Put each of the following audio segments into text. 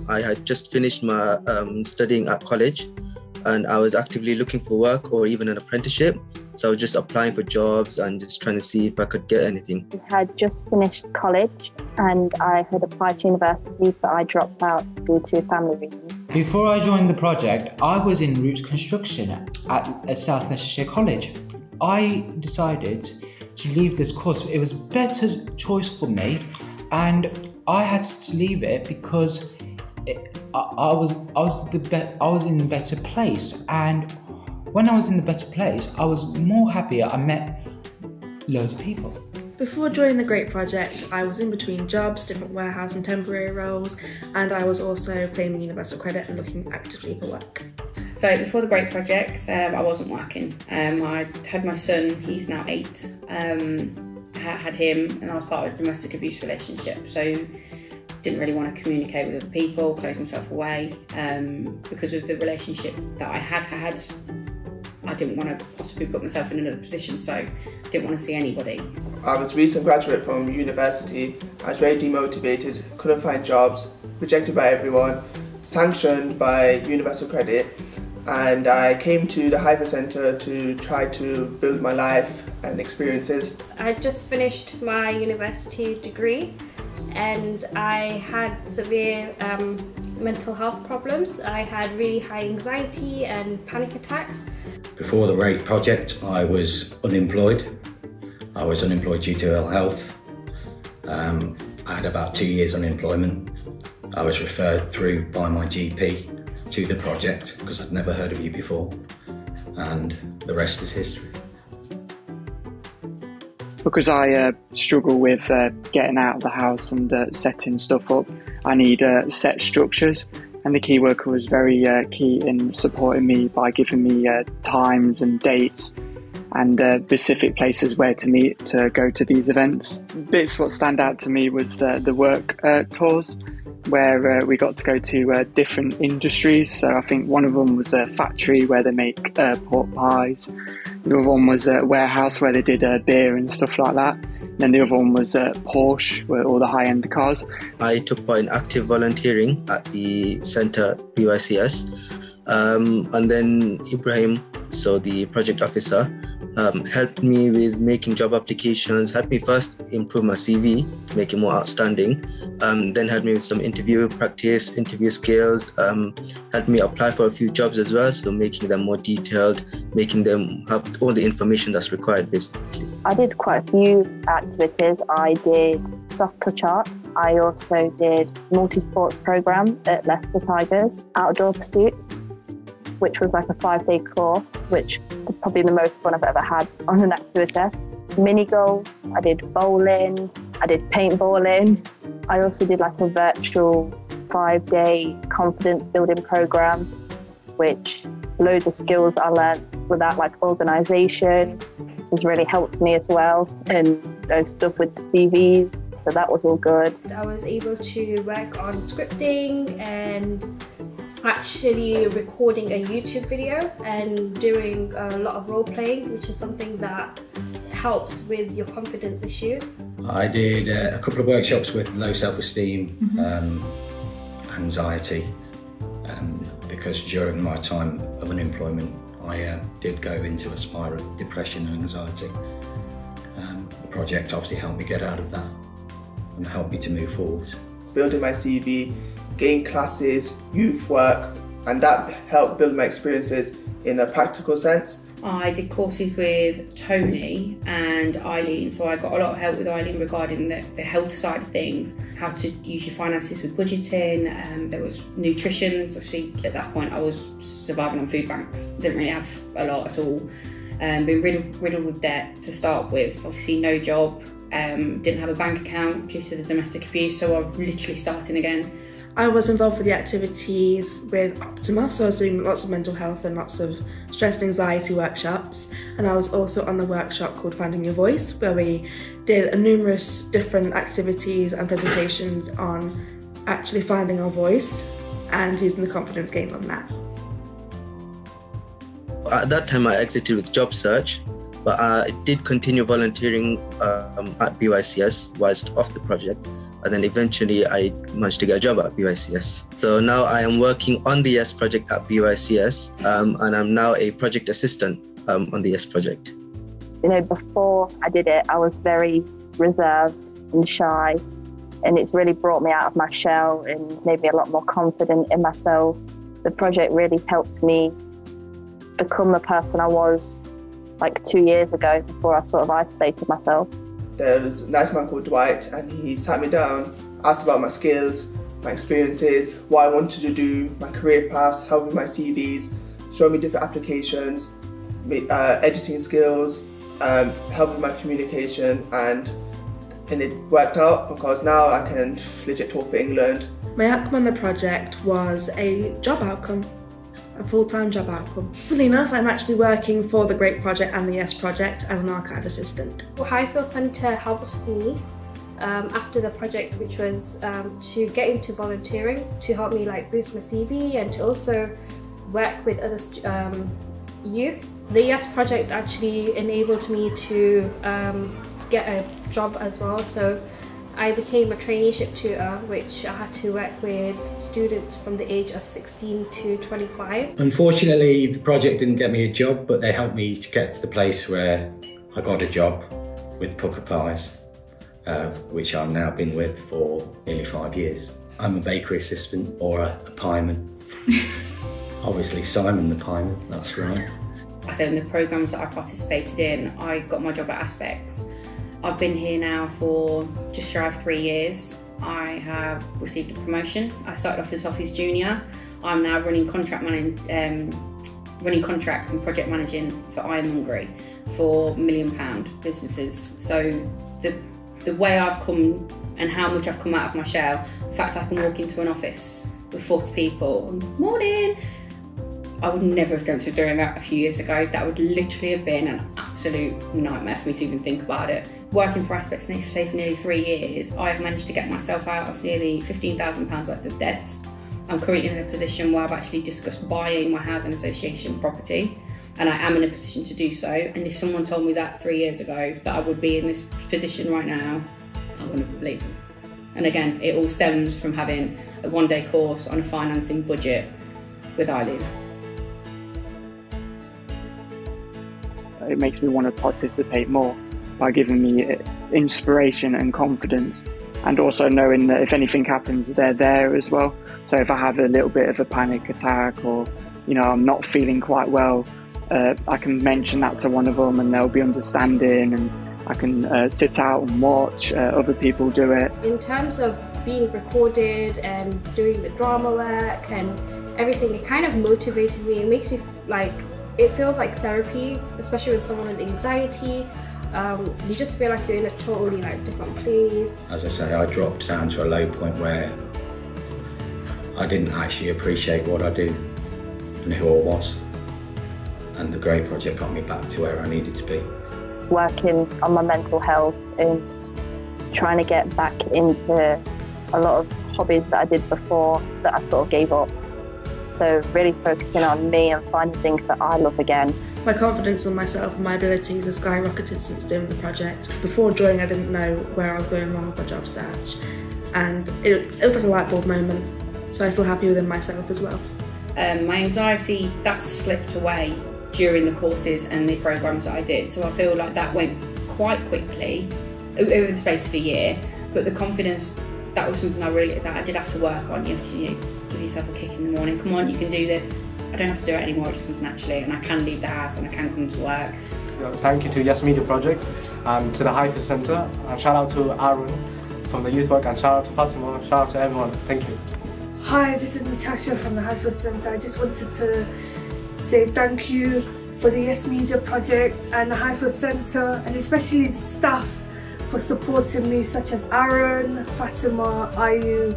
I had just finished my studying at college, and I was actively looking for work or even an apprenticeship. So I was just applying for jobs and just trying to see if I could get anything. I had just finished college and I had applied to university, but I dropped out due to family reasons. Before I joined the project, I was in roots construction at South Leicestershire College. I decided to leave this course. It was a better choice for me, and I had to leave it because I was in a better place. And when I was in the better place, I was more happier. I met loads of people. Before joining the Great Project, I was in between jobs, different warehouse and temporary roles, and I was also claiming universal credit and looking actively for work. So before the Great Project, I wasn't working. I had my son, he's now 8. I had him, and I was part of a domestic abuse relationship. So didn't really want to communicate with other people, closed myself away. Because of the relationship that I had, I didn't want to possibly put myself in another position, so didn't want to see anybody. I was a recent graduate from university. I was very demotivated, couldn't find jobs, rejected by everyone, sanctioned by Universal Credit, and I came to the Hyper Centre to try to build my life and experiences. I just finished my university degree and I had severe mental health problems. I had really high anxiety and panic attacks. Before the Great Project, I was unemployed. I was unemployed due to ill health. I had about 2 years unemployment. I was referred through by my GP to the project because I'd never heard of you before, and the rest is history. Because I struggle with getting out of the house and setting stuff up, I need set structures, and the key worker was very key in supporting me by giving me times and dates and specific places where to meet to go to these events. Bits what stand out to me was the work tours, where we got to go to different industries. So I think one of them was a factory where they make pork pies. The other one was a warehouse where they did beer and stuff like that. And then the other one was Porsche, where all the high-end cars. I took part in active volunteering at the centre BYCS. And then Ibrahim, so the project officer, helped me with making job applications, helped me first improve my CV, make it more outstanding, then helped me with some interview practice, interview skills, helped me apply for a few jobs as well, so making them more detailed, making them have all the information that's required basically. I did quite a few activities. I did soft touch arts. I also did multi-sports program at Leicester Tigers, outdoor pursuits, which was like a 5-day course, which was probably the most fun I've ever had on an activity. Mini golf, I did bowling, I did paintballing. I also did like a virtual 5-day confidence building program, which loads of skills I learned with that, like organisation, has really helped me as well, and those stuff with the CVs, so that was all good. I was able to work on scripting and actually recording a YouTube video and doing a lot of role playing, which is something that helps with your confidence issues. I did a couple of workshops with low self-esteem, anxiety, because during my time of unemployment I did go into a spiral of depression and anxiety. The project obviously helped me get out of that and helped me to move forward. Building my CV, gain classes, youth work, and that helped build my experiences in a practical sense. I did courses with Tony and Eileen, so I got a lot of help with Eileen regarding the health side of things, how to use your finances with budgeting. There was nutrition. Obviously at that point I was surviving on food banks, didn't really have a lot at all. Been riddled with debt to start with, obviously no job, didn't have a bank account due to the domestic abuse, so I'm literally starting again. I was involved with the activities with Optima, so I was doing lots of mental health and lots of stress and anxiety workshops, and I was also on the workshop called Finding Your Voice, where we did numerous different activities and presentations on actually finding our voice and using the confidence gained on that. At that time I exited with job search, but I did continue volunteering at BYCS whilst off the project. And then eventually I managed to get a job at BYCS. So now I am working on the YES project at BYCS, and I'm now a project assistant on the YES project. You know, before I did it, I was very reserved and shy, and it's really brought me out of my shell and made me a lot more confident in myself. The project really helped me become the person I was like 2 years ago before I sort of isolated myself. There was a nice man called Dwight, and he sat me down, asked about my skills, my experiences, what I wanted to do, my career paths, helped with my CVs, showed me different applications, editing skills, helped with my communication, and it worked out because now I can legit talk for England. My outcome on the project was a job outcome, a full-time job outcome. Funnily enough, I'm actually working for the Great Project and the YES project as an archive assistant. Highfield Centre helped me after the project, which was to get into volunteering, to help me like boost my CV and to also work with other youths. The YES project actually enabled me to get a job as well, so I became a traineeship tutor, which I had to work with students from the age of 16 to 25. Unfortunately, the project didn't get me a job, but they helped me to get to the place where I got a job with Pucker Pies, which I've now been with for nearly 5 years. I'm a bakery assistant, or a pieman. Obviously Simon the pieman, that's right. So in the programmes that I participated in, I got my job at Aspects. I've been here now for just shy of 3 years. I have received a promotion. I started off as office junior. I'm now running contracts and project managing for Ironmongery for £1 million businesses. So the way I've come and how much I've come out of my shell, the fact I can walk into an office with 40 people, morning, I would never have dreamt of doing that a few years ago. That would literally have been an absolute nightmare for me to even think about it. Working for Aspects for nearly 3 years, I've managed to get myself out of nearly £15,000 worth of debt. I'm currently in a position where I've actually discussed buying my housing association property, and I am in a position to do so. And if someone told me that 3 years ago, that I would be in this position right now, I wouldn't have believed them. And again, it all stems from having a one-day course on a financing budget with Eileen. It makes me want to participate more by giving me inspiration and confidence, and also knowing that if anything happens, they're there as well. So if I have a little bit of a panic attack, or I'm not feeling quite well, I can mention that to one of them and they'll be understanding, and I can sit out and watch other people do it. In terms of being recorded and doing the drama work and everything, it kind of motivated me. It makes you it feels like therapy, especially with someone with anxiety. You just feel like you're in a totally different place. As I say, I dropped down to a low point where I didn't actually appreciate what I do and who I was. And the Great Project got me back to where I needed to be. Working on my mental health and trying to get back into a lot of hobbies that I did before that I sort of gave up. So really focusing on me and finding things that I love again. My confidence in myself and my abilities has skyrocketed since doing the project. Before joining, I didn't know where I was going wrong with my job search, and it was like a light bulb moment. So I feel happy within myself as well. My anxiety, that slipped away during the courses and the programmes that I did. So I feel like that went quite quickly over the space of a year. But the confidence, that was something that I did have to work on. You have to give yourself a kick in the morning. Come on, you can do this. I don't have to do it anymore, it just comes naturally, and I can leave the house and I can come to work. Thank you to YES Media Project and to the Highfield Centre, and shout out to Aaron from the youth work, and shout out to Fatima, shout out to everyone. Thank you. Hi, this is Natasha from the Highfield Centre. I just wanted to say thank you for the YES Media Project and the Highfield Centre, and especially the staff for supporting me, such as Aaron, Fatima, Ayu.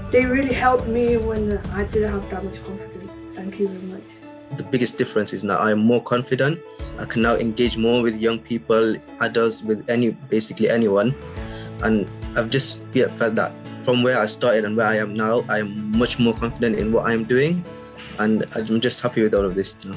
They really helped me when I didn't have that much confidence. Thank you very much. The biggest difference is now I'm more confident. I can now engage more with young people, adults, with basically anyone. And I've just felt that from where I started and where I am now, I'm much more confident in what I'm doing. And I'm just happy with all of this now.